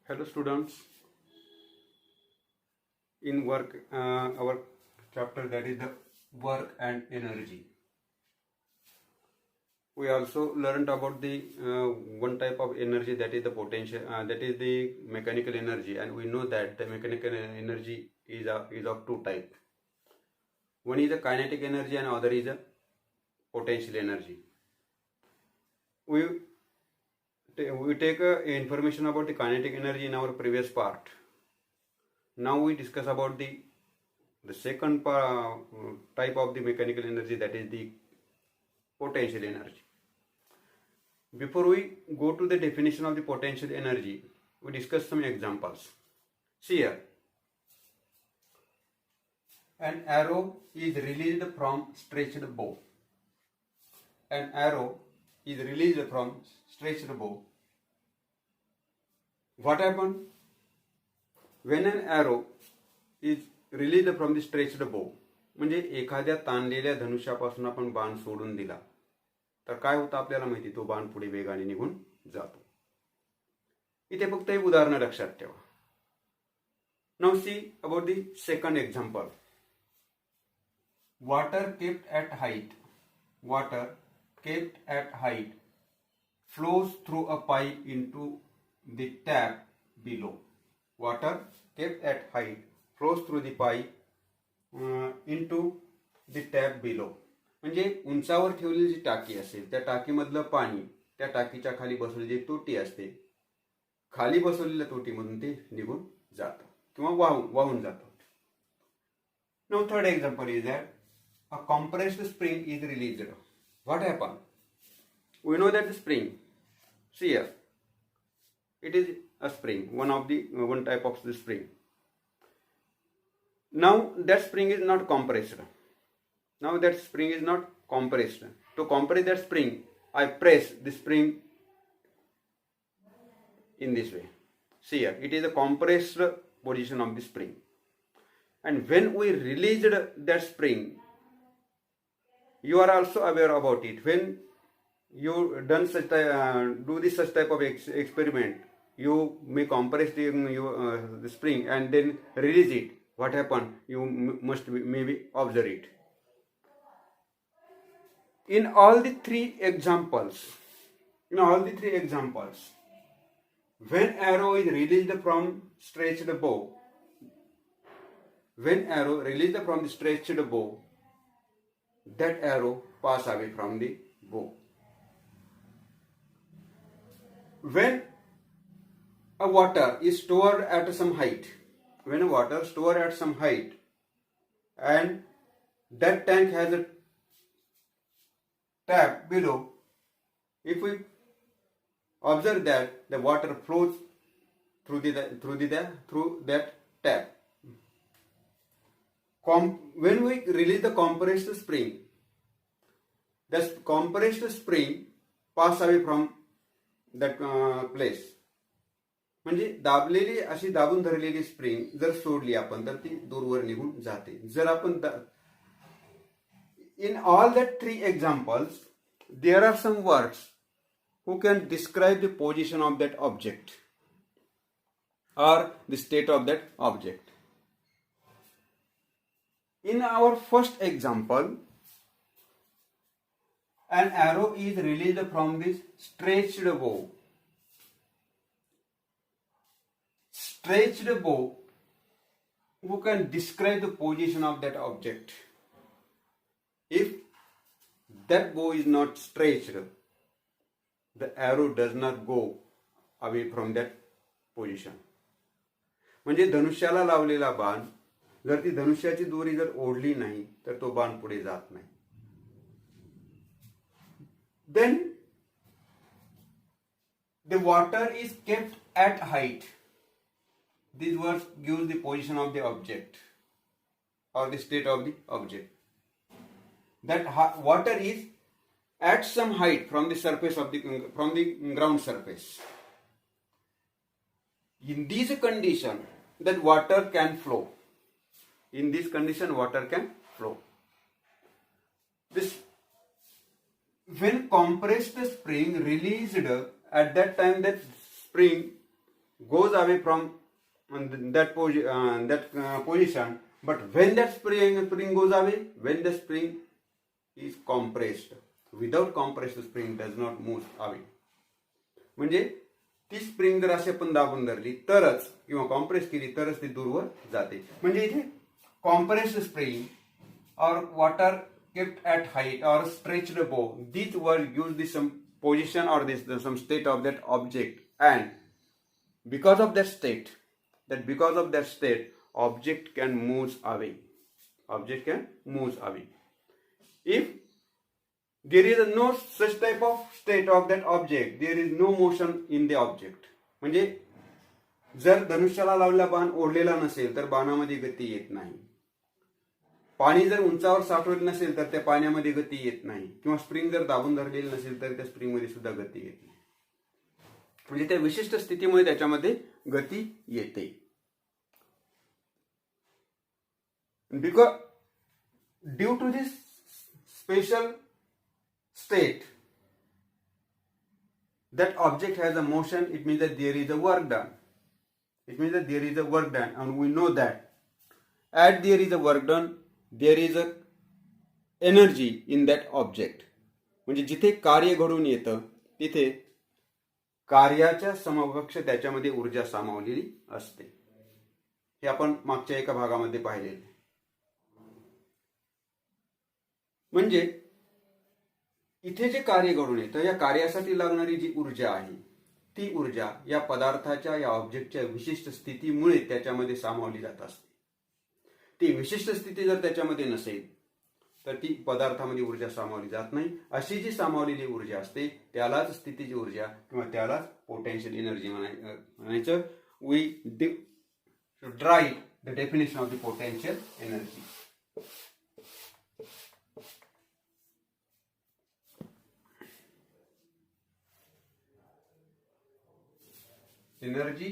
Hello students, in work our chapter that is the work and energy. We also learned about the one type of energy, that is the potential, that is the mechanical energy, and we know that the mechanical energy is of two types. One is a kinetic energy and other is a potential energy. We take information about the kinetic energy in our previous part. Now we discuss about the second type of the mechanical energy, that is the potential energy. Before we go to the definition of the potential energy, we discuss some examples. See here, an arrow is released from stretched bow. An arrow is released from stretched bow. What happened? When an arrow is released from the stretched bow, म्हणजे एखाद्या ताणलेल्या धनुष्यापासून आपण बाण सोडून दिला तर काय होतं आपल्याला माहिती, तो बाण पुढे वेगाने निघून जातो. इथे फक्त एक उदाहरण लक्षात ठेवा. Now see about the second example. Water kept at height. Water kept at height flows through a pipe into the tap below. Water kept at height flows through the pipe into the tap below. म्हणजे उंचावर ठेवलेली जी टाकी असेल त्या टाकीमधलं पाणी त्या टाकीच्या खाली बसवलेली तोटी असते, खाली बसवलेल्या तोटीमधून ते निघून जातं किंवा वाहून जातं. Now third example is that a compressed spring is released. What happened? We know that the spring, see here, it is a spring, one type of the spring. Now that spring is not compressed. Now that spring is not compressed. To compress that spring, I press the spring in this way. See here, it is a compressed position of the spring. And when we released that spring, you are also aware about it. When you done do this such type of experiment, you may compress the spring and then release it. What happened? You must maybe observe it. In all the three examples, when arrow is released from stretched bow, that arrow pass away from the bow. When a water is stored at some height, and that tank has a tap below, if we observe that the water flows through that tap. When we release the compressed spring, the compressed spring pass away from that place. म्हणजे दाबलेली अशी दाबून धरलेली spring जर सोडली आपण तर ती दूरवर निघून जाते. जर आपण in all that three examples there are some words who can describe the position of that object or the state of that object. In our first example, an arrow is released from this stretched bow. Who can describe the position of that object? If that bow is not stretched, the arrow does not go away from that position. म्हणजे धनुष्याला लावलेला बाण जर ती धनुष्याची दोरी जर ओढली नाही तर तो बाण पुढे जात नाही. Then the water is kept at height. These words gives the position of the object or the state of the object. That water is at some height from the surface of from the ground surface. In this condition, that water can flow. When compressed spring released, at that time that spring goes away from that position. But when that spring goes away, when the spring is compressed, without compressed spring does not move away. म्हणजे ती spring जर अशी आपण दाबून धरली तरच किंवा compress केली तरच ती दूरवर जाते. म्हणजे इथे compressed spring or water kept at height or stretched above, these word use this some position or this some state of that object, and because of that state, object can move away. If there is no such type of state of that object, there is no motion in the object. म्हणजे जर धनुष्याला लावलेला बाण ओढलेला नसेल तर बाणामध्ये गती येत नाही. पाणी जर उंचावर साठवलेलं नसेल तर त्या पाण्यामध्ये गती येत नाही, किंवा स्प्रिंग जर दाबून धरलेली नसेल तर त्या स्प्रिंग मध्ये सुद्धा गती येत नाही. म्हणजे त्या विशिष्ट स्थितीमुळे त्याच्यामध्ये गती येते. Because due to this special state that object has a motion, it means that there is a work done. And we know that as there is a work done, there is a energy in that object. म्हणजे जिथे कार्य घडून येतं तिथे कार्याच्या समकक्ष त्याच्यामध्ये ऊर्जा सामावलेली असते. हे आपण मागच्या एका भागामध्ये पाहिलेले. म्हणजे इथे जे कार्य घडून येतं या कार्यासाठी लागणारी जी ऊर्जा आहे ती ऊर्जा या पदार्थाच्या या ऑब्जेक्टच्या विशिष्ट स्थितीमुळे त्याच्यामध्ये सामावली जात असते. ती विशिष्ट स्थिती जर त्याच्यामध्ये नसेल तर ती पदार्थामध्ये ऊर्जा सामावली जात नाही. अशी जी सामावलेली ऊर्जा असते त्यालाच स्थितीची ऊर्जा किंवा त्यालाच पोटेन्शियल एनर्जी म्हणायचं. We should write the definition of the potential energy. Energy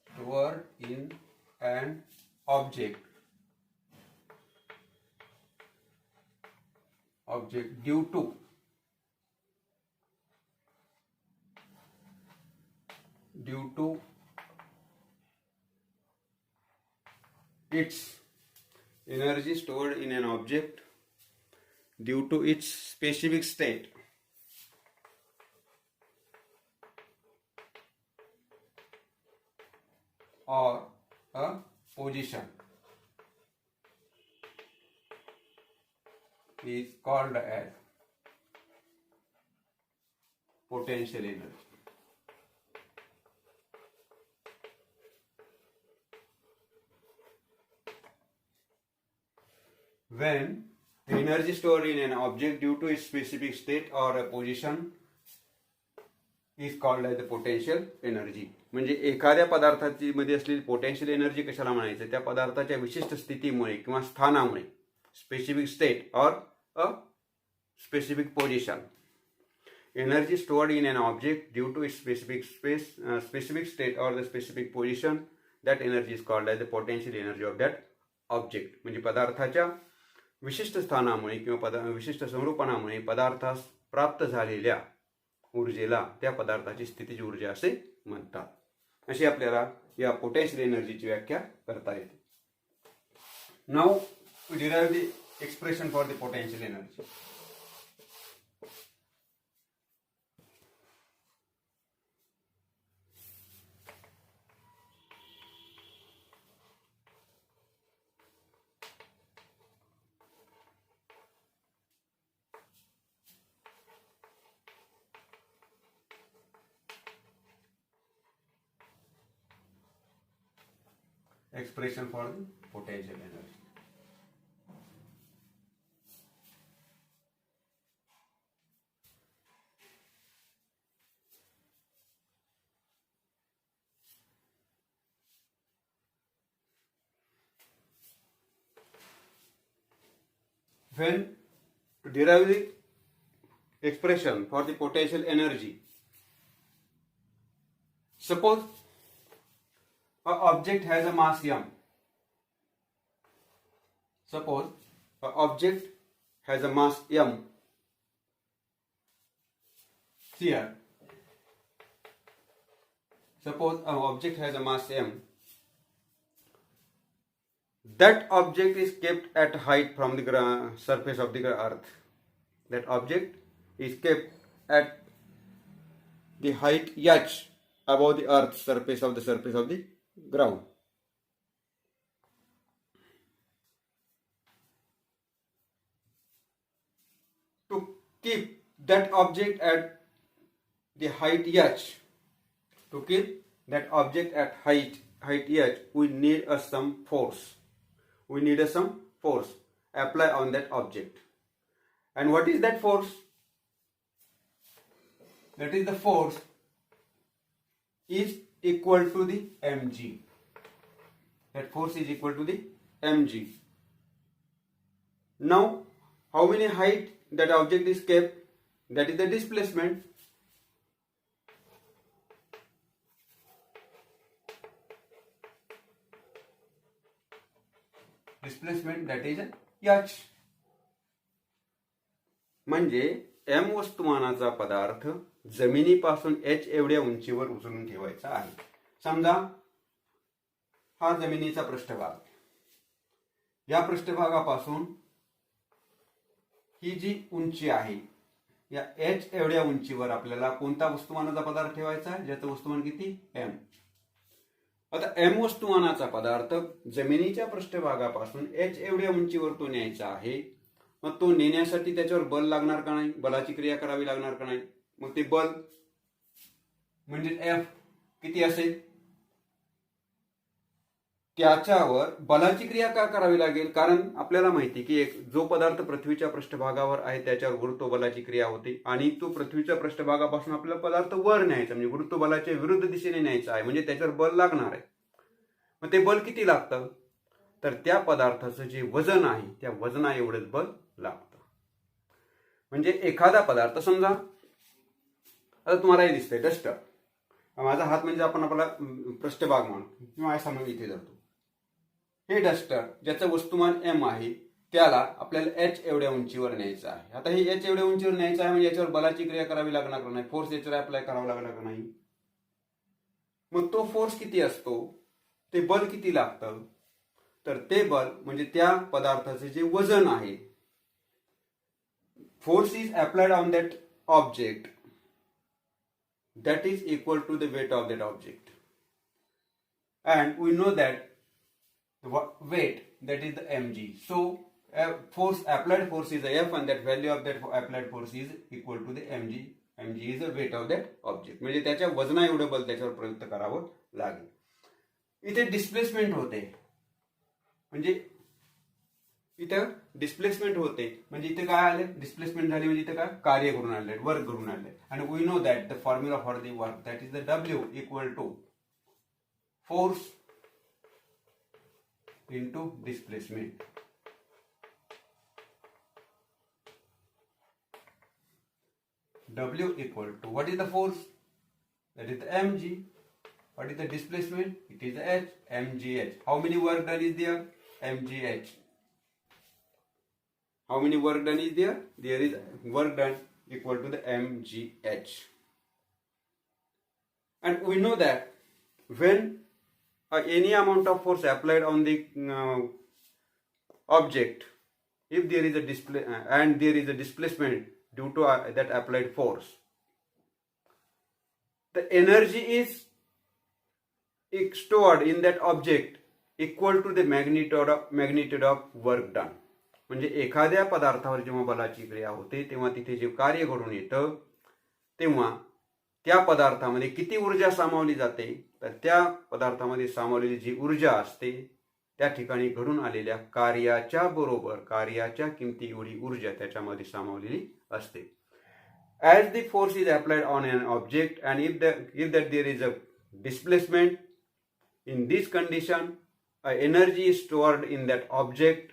stored in an object due to its energy stored in an object due to its specific state or a position is called as potential energy. When energy stored in an object due to its specific state or a position is called as the potential energy. म्हणजे एखाद्या पदार्थाची मध्ये असलेली potential energy कशाला म्हणायचं? त्या पदार्थाच्या विशिष्ट स्थितीमुळे किंवा स्थानामुळे, specific state or a specific position. Energy stored in an object due to its specific state or the specific position, that energy is called as the potential energy of that object. म्हणजे पदार्थाच्या विशिष्ट स्थानामुळे किंवा विशिष्ट स्वरूपणामुळे पदार्थास प्राप्त झालेल्या ऊर्जेला त्या पदार्थाची स्थितीची ऊर्जा असे म्हणतात. अशी आपल्याला या पोटेन्शियल एनर्जीची व्याख्या करता येते. Now we derive the expression for the potential energy. Expression for the potential energy. When to derive the expression for the potential energy, suppose an object has a mass m. Suppose an object has a mass m here, suppose an object has a mass m. That object is kept at height from the surface of the earth. That object is kept at the height h above the earth's surface of the ground. To keep that object at the height h, to keep that object at height h, we need some force. We need some force apply on that object. And what is that force? That is the force is equal to the mg. That force is equal to the mg. Now, how many height that object is kept? That is the displacement. Displacement, that is h. म्हणजे m वस्तुमानाचा पदार्थ जमिनीपासून h एवढ्या उंचीवर उचलून ठेवायचा आहे. समजा हा जमिनीचा पृष्ठभाग, या पृष्ठभागापासून ही जी उंची आहे, या h एवढ्या उंचीवर आपल्याला कोणता वस्तुमानाचा पदार्थ ठेवायचा आहे, ज्याचं वस्तुमान किती m. आता m वस्तुमानाचा पदार्थ जमिनीच्या पृष्ठभागापासून h एवढ्या उंचीवर तो न्यायचा आहे. मग तो नेण्यासाठी त्याच्यावर बल लागणार का नाही, बलाची क्रिया करावी लागणार का नाही. मग ते बल म्हणजे F किती असेल, त्याच्यावर बलाची क्रिया का करावी लागेल. कारण आपल्याला माहिती की एक जो पदार्थ पृथ्वीच्या पृष्ठभागावर आहे त्याच्यावर गुरुत्वबलाची क्रिया होते, आणि तो पृथ्वीच्या पृष्ठभागापासून आपल्याला पदार्थ वर न्यायचा म्हणजे गुरुत्वबलाच्या विरुद्ध दिशेने न्यायचा आहे, म्हणजे त्याच्यावर बल लागणार आहे. मग ते बल किती लागतं, तर त्या पदार्थाचं जे वजन आहे त्या वजना एवढंच बल लागतं. म्हणजे एखादा पदार्थ, समजा आता तुम्हाला हे दिसतंय डस्टर, माझा हात म्हणजे आपण आपला पृष्ठभाग म्हणून किंवा असा म्हणून इथे धरतो. हे डस्टर ज्याचं वस्तुमान m आहे त्याला आपल्याला h एवढ्या उंचीवर न्यायचं आहे. आता हे h एवढ्या उंचीवर न्यायचं आहे म्हणजे याच्यावर बलाची क्रिया करावी लागणार नाही, फोर्स याच्यावर अप्लाय करावा लागणार नाही. मग तो फोर्स किती असतो, ते बल किती लागतं, तर ते बल म्हणजे त्या पदार्थाचे जे वजन आहे, force is applied on that object, that is equal to the weight of that object. And we know that the weight, that is the mg. So force, applied force is F, and that value of that applied force is equal to the mg. mg is the weight of that object. म्हणजे त्याच्या वजना एवढं बल त्याच्यावर प्रयुक्त करावं लागेल. इथे डिस्प्लेसमेंट होते, म्हणजे इथं डिस्प्लेसमेंट होते म्हणजे इथे काय आले, डिस्प्लेसमेंट झाली म्हणजे इथे काय कार्य करून आले, वर्क करून आले. आणि we know that the formula for the work, that is the W equal to force into displacement. W equal to, what is the force, that is the mg. What is the displacement, it is the h, mgh. How many work done is there, mgh. How many work done is there, there is work done equal to the mgh. And we know that when any amount of force applied on the object, if there is a display and there is a displacement due to that applied force, the energy is stored in that object equal to the magnitude of work done. म्हणजे एखाद्या पदार्थावर जेव्हा बलाची क्रिया होते तेव्हा तिथे जे कार्य घडून येतं तेव्हा त्या पदार्थामध्ये किती ऊर्जा सामावली जाते, तर त्या पदार्थामध्ये सामावलेली जी ऊर्जा असते त्या ठिकाणी घडून आलेल्या कार्याच्या बरोबर कार्याच्या किमती एवढी ऊर्जा त्याच्यामध्ये सामावलेली असते. As the force is applied on an object and if that there is a displacement, in this condition energy is stored in that object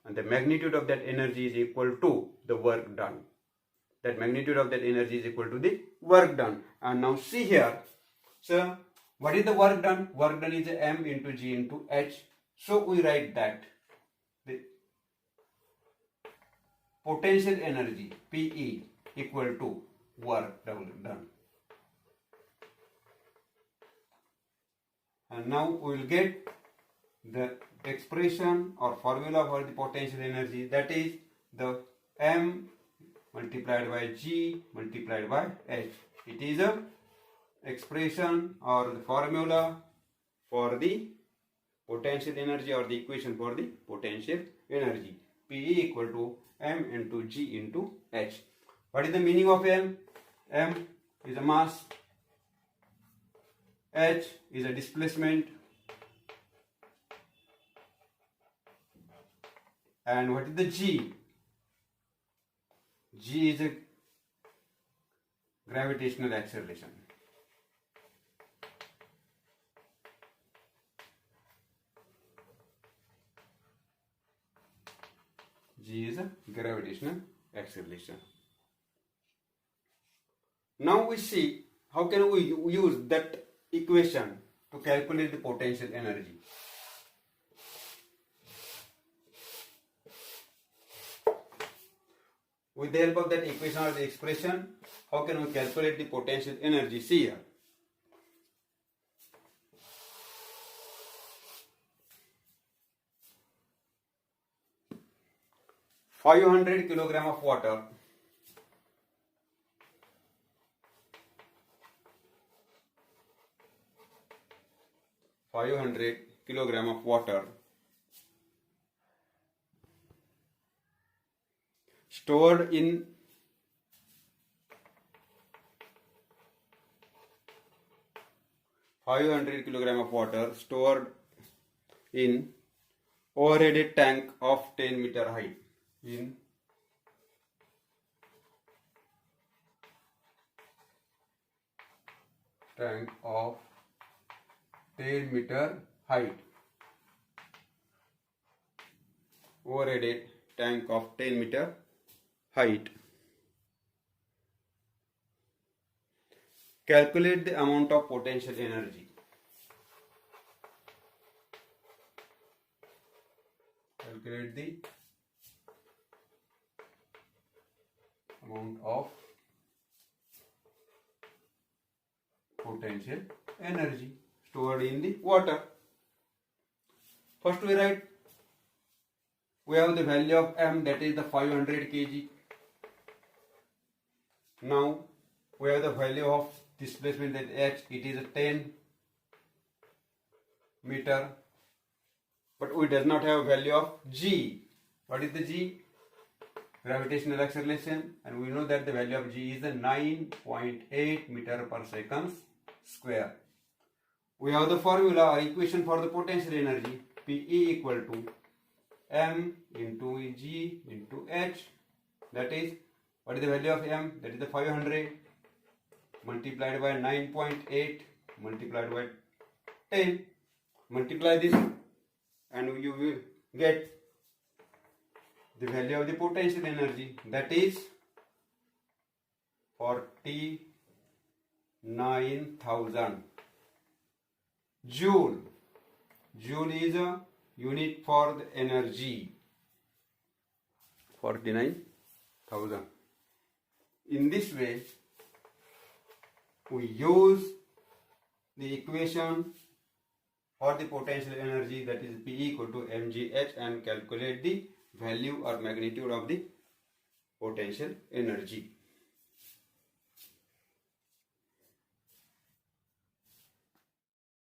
and the magnitude of that energy is equal to the work done. That magnitude of that energy is equal to the work done. And now see here, so what is the work done? Work done is m into g into h. So we write that the potential energy PE equal to work done. And now we will get the expression or formula for the potential energy, that is the M multiplied by G multiplied by H. It is a expression or the formula for the potential energy or the equation for the potential energy. P equal to M into G into H. What is the meaning of M? M is a mass, H is a displacement, and what is the G? G is a gravitational acceleration. G is a gravitational acceleration. Now we see how can we use that equation to calculate the potential energy. With the help of that equation or the expression, how can we calculate the potential energy? See here. $500 kilogram of water . 500 kilogram of water stored in overheated tank of 10-meter height. In tank of 10-meter height. Overheated tank of 10-meter height. Calculate the amount of potential energy. Calculate the amount of potential energy stored in the water. First we write, we have the value of M, that is the 500 kg. Now we have the value of displacement, that H, it is a 10 meter, but we does not have value of G. What is the G? Gravitational acceleration, and we know that the value of G is a 9.8 meter per second square. We have the formula or equation for the potential energy, P equal to M into G into H. That is, what is the value of M? That is the 500 multiplied by 9.8 multiplied by 10. Multiply this and you will get the value of the potential energy, that is 49,000 joule. Joule is a unit for the energy. 49,000. In this way, we use the equation for the potential energy, that is P equal to mgh, and calculate the value or magnitude of the potential energy.